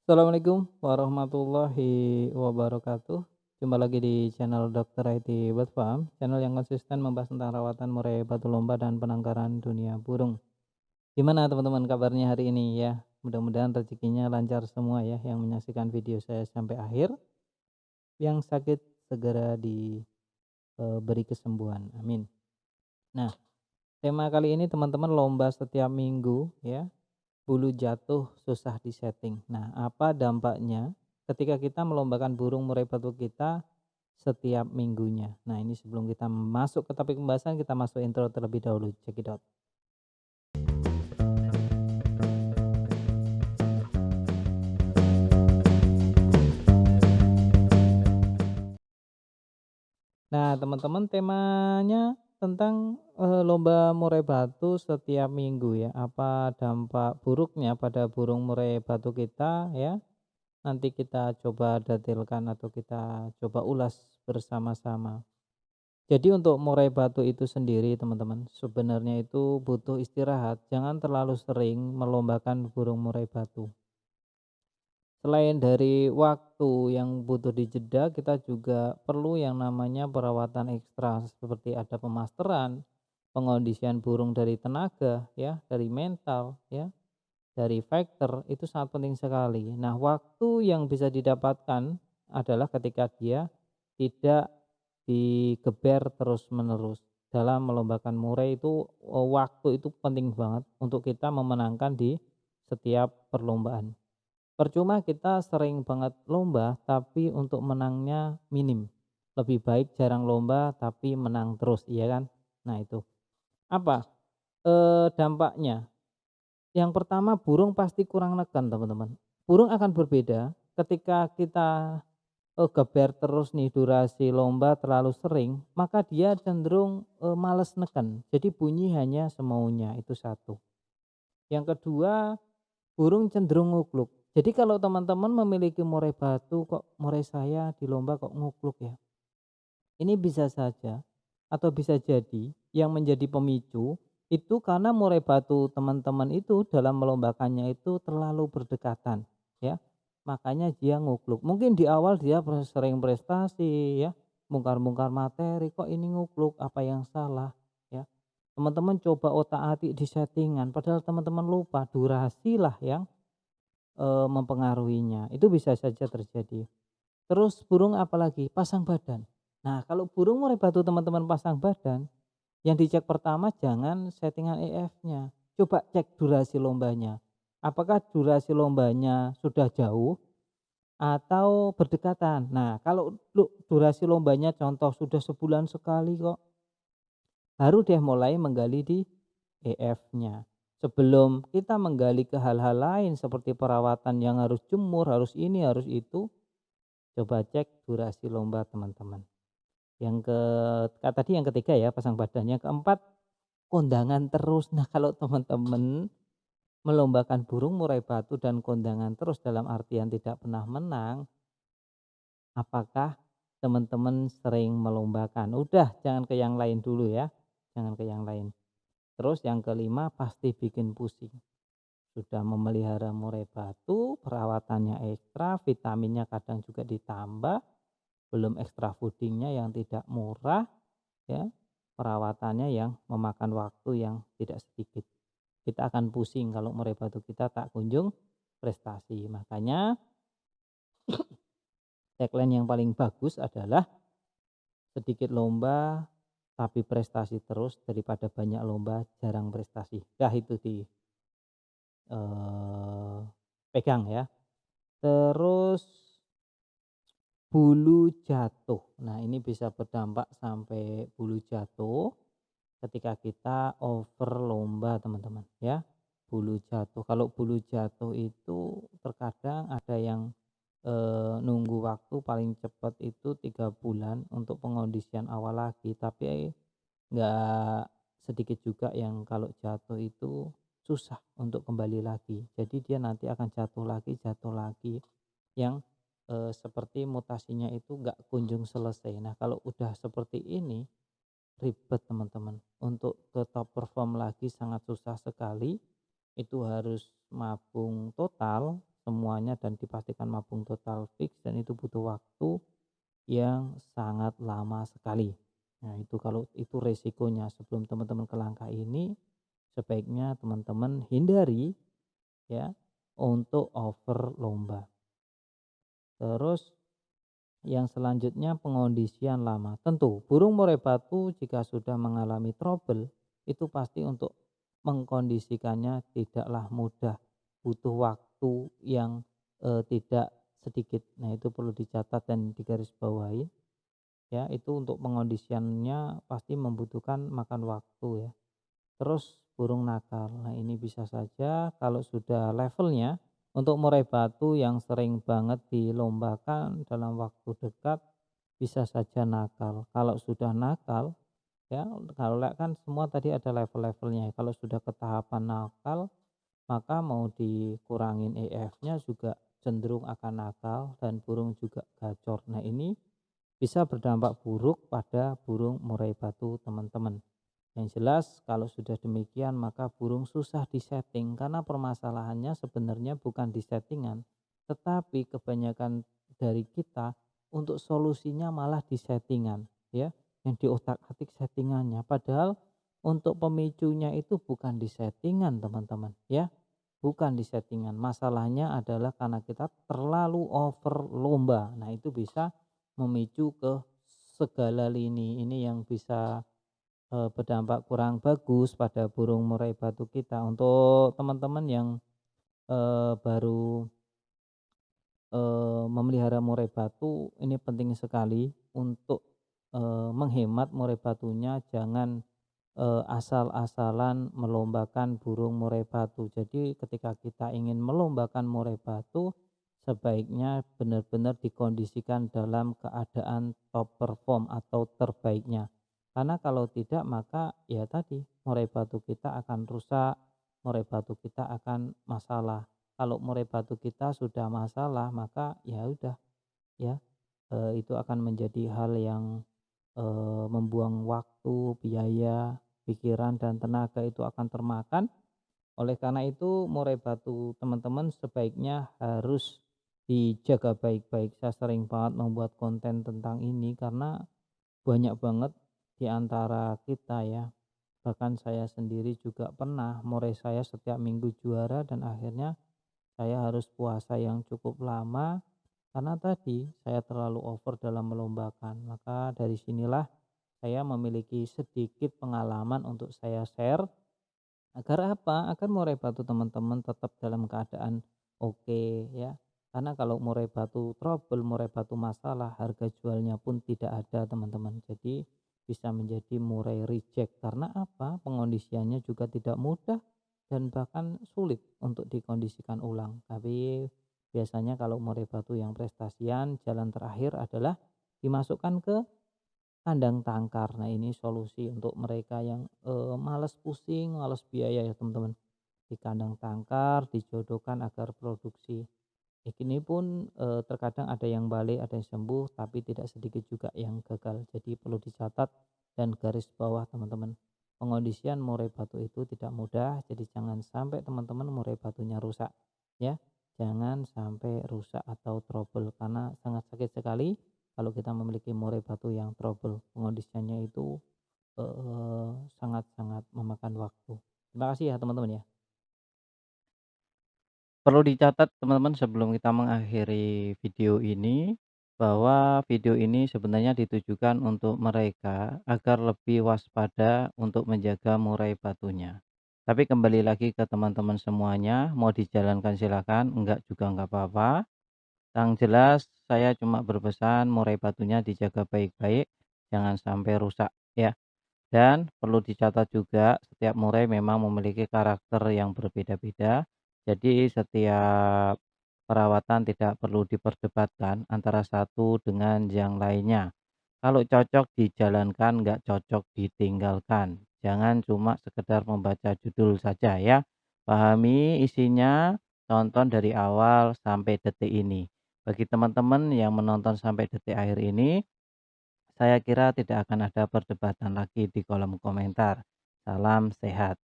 Assalamualaikum warahmatullahi wabarakatuh. Jumpa lagi di channel Dokter IT Bird Farm, channel yang konsisten membahas tentang rawatan murai batu lomba dan penangkaran dunia burung. Gimana teman-teman kabarnya hari ini ya? Mudah-mudahan rezekinya lancar semua ya yang menyaksikan video saya sampai akhir. Yang sakit segera diberi kesembuhan. Amin. Nah, tema kali ini teman-teman lomba setiap minggu ya. Bulu jatuh susah disetting. Nah, apa dampaknya ketika kita melombakan burung murai batu kita setiap minggunya? Nah, ini sebelum kita masuk ke topik pembahasan, kita masuk intro terlebih dahulu. Cekidot. Nah, teman-teman temanya tentang lomba murai batu setiap minggu ya. Apa dampak buruknya pada burung murai batu kita ya? Nanti kita coba detailkan atau kita coba ulas bersama-sama. Jadi untuk murai batu itu sendiri teman-teman, sebenarnya itu butuh istirahat, jangan terlalu sering melombakan burung murai batu. Selain dari waktu yang butuh dijeda, kita juga perlu yang namanya perawatan ekstra seperti ada pemasteran, pengondisian burung dari tenaga ya, dari mental ya, dari factor itu sangat penting sekali. Nah, waktu yang bisa didapatkan adalah ketika dia tidak digeber terus-menerus. Dalam melombakan murai itu waktu itu penting banget untuk kita memenangkan di setiap perlombaan. Percuma kita sering banget lomba tapi untuk menangnya minim. Lebih baik jarang lomba tapi menang terus, iya kan? Nah, itu. Apa dampaknya? Yang pertama burung pasti kurang neken teman-teman. Burung akan berbeda ketika kita geber terus nih durasi lomba terlalu sering, maka dia cenderung males neken. Jadi bunyi hanya semaunya, itu satu. Yang kedua, burung cenderung ngukluk. Jadi kalau teman-teman memiliki murai batu, kok murai saya di lomba kok ngukluk ya? Ini bisa saja atau bisa jadi yang menjadi pemicu itu karena murai batu teman-teman itu dalam melombakannya itu terlalu berdekatan ya. Makanya dia ngukluk. Mungkin di awal dia sering prestasi ya, bongkar-bongkar materi, kok ini ngukluk, apa yang salah ya. Teman-teman coba otak-atik di settingan padahal teman-teman lupa durasi lah yang mempengaruhinya. Itu bisa saja terjadi. Terus burung apalagi? Pasang badan. Nah, kalau burung murai batu teman-teman pasang badan, yang dicek pertama jangan settingan EF-nya. Coba cek durasi lombanya. Apakah durasi lombanya sudah jauh atau berdekatan? Nah, kalau durasi lombanya contoh sudah sebulan sekali kok, baru deh mulai menggali di EF-nya. Sebelum kita menggali ke hal-hal lain seperti perawatan yang harus jemur, harus ini, harus itu, coba cek durasi lomba teman-teman. Tadi yang ketiga ya pasang badan, yang keempat kondangan terus. Nah, kalau teman-teman melombakan burung murai batu dan kondangan terus dalam artian tidak pernah menang, apakah teman-teman sering melombakan? Udah jangan ke yang lain dulu ya, jangan ke yang lain. Terus yang kelima pasti bikin pusing. Sudah memelihara murai batu, perawatannya ekstra, vitaminnya kadang juga ditambah, belum ekstra foodingnya yang tidak murah ya, perawatannya yang memakan waktu yang tidak sedikit. Kita akan pusing kalau murai batu kita tak kunjung prestasi. Makanya tagline yang paling bagus adalah sedikit lomba tapi prestasi terus daripada banyak lomba jarang prestasi. Dah itu pegang ya. Terus bulu jatuh. Nah, ini bisa berdampak sampai bulu jatuh ketika kita over lomba teman-teman ya. Bulu jatuh, kalau bulu jatuh itu terkadang ada yang nunggu waktu paling cepat itu 3 bulan untuk pengondisian awal lagi, tapi nggak sedikit juga yang kalau jatuh itu susah untuk kembali lagi. Jadi dia nanti akan jatuh lagi yang seperti mutasinya itu nggak kunjung selesai. Nah, kalau udah seperti ini ribet teman-teman, untuk ke top perform lagi sangat susah sekali. Itu harus mabung total semuanya dan dipastikan mabung total fix, dan itu butuh waktu yang sangat lama sekali. Nah, itu kalau itu resikonya. Sebelum teman-teman ke langkah ini, sebaiknya teman-teman hindari ya untuk over lomba. Terus yang selanjutnya pengondisian lama. Tentu burung murai batu jika sudah mengalami trouble itu pasti untuk mengkondisikannya tidaklah mudah. Butuh waktu yang tidak sedikit. Nah, itu perlu dicatat dan digarisbawahi ya. Itu untuk pengondisiannya pasti membutuhkan makan waktu ya. Terus burung nakal. Nah, ini bisa saja kalau sudah levelnya untuk murai batu yang sering banget dilombakan dalam waktu dekat bisa saja nakal. Kalau sudah nakal ya, kalau kan semua tadi ada level-levelnya. Kalau sudah ke tahapan nakal, maka mau dikurangin EF-nya juga cenderung akan nakal dan burung juga gacor. Nah, ini bisa berdampak buruk pada burung murai batu teman-teman. Yang jelas kalau sudah demikian maka burung susah disetting, karena permasalahannya sebenarnya bukan di settingan, tetapi kebanyakan dari kita untuk solusinya malah di settingan ya, yang di otak-atik settingannya. Padahal untuk pemicunya itu bukan di settingan teman-teman ya, bukan di settingan. Masalahnya adalah karena kita terlalu over lomba. Nah, itu bisa memicu ke segala lini. Ini yang bisa berdampak kurang bagus pada burung murai batu kita. Untuk teman-teman yang baru memelihara murai batu, ini penting sekali untuk menghemat murai batunya. Jangan asal-asalan melombakan burung murai batu. Jadi ketika kita ingin melombakan murai batu, sebaiknya benar-benar dikondisikan dalam keadaan top perform atau terbaiknya. Karena kalau tidak maka ya tadi murai batu kita akan rusak, murai batu kita akan masalah. Kalau murai batu kita sudah masalah maka ya udah ya, itu akan menjadi hal yang membuang waktu, biaya, pikiran dan tenaga itu akan termakan. Oleh karena itu murai batu teman-teman sebaiknya harus dijaga baik-baik. Saya sering banget membuat konten tentang ini karena banyak banget di antara kita ya. Bahkan saya sendiri juga pernah murai saya setiap minggu juara dan akhirnya saya harus puasa yang cukup lama karena tadi saya terlalu over dalam melombakan. Maka dari sinilah saya memiliki sedikit pengalaman untuk saya share. Agar apa? Agar murai batu teman-teman tetap dalam keadaan oke ya. Karena kalau murai batu trouble, murai batu masalah, harga jualnya pun tidak ada teman-teman. Jadi bisa menjadi murai reject. Karena apa? Pengondisiannya juga tidak mudah dan bahkan sulit untuk dikondisikan ulang. Tapi biasanya kalau murai batu yang prestasian, jalan terakhir adalah dimasukkan ke kandang tangkar. Nah, ini solusi untuk mereka yang males pusing, males biaya ya teman-teman. Di kandang tangkar dijodohkan agar produksi. Ini pun terkadang ada yang balik, ada yang sembuh, tapi tidak sedikit juga yang gagal. Jadi perlu dicatat dan garis bawah teman-teman. Pengondisian murai batu itu tidak mudah, jadi jangan sampai teman-teman murai batunya rusak ya. Jangan sampai rusak atau trouble karena sangat sakit sekali kalau kita memiliki murai batu yang trouble. Pengondisiannya itu sangat-sangat memakan waktu. Terima kasih ya teman-teman ya. Perlu dicatat teman-teman sebelum kita mengakhiri video ini, bahwa video ini sebenarnya ditujukan untuk mereka agar lebih waspada untuk menjaga murai batunya. Tapi kembali lagi ke teman-teman semuanya, mau dijalankan silakan, enggak juga enggak apa-apa. Yang jelas saya cuma berpesan murai batunya dijaga baik-baik, jangan sampai rusak ya. Dan perlu dicatat juga setiap murai memang memiliki karakter yang berbeda-beda. Jadi setiap perawatan tidak perlu diperdebatkan antara satu dengan yang lainnya. Kalau cocok dijalankan, nggak cocok ditinggalkan. Jangan cuma sekedar membaca judul saja ya. Pahami isinya, tonton dari awal sampai detik ini. Bagi teman-teman yang menonton sampai detik akhir ini, saya kira tidak akan ada perdebatan lagi di kolom komentar. Salam sehat.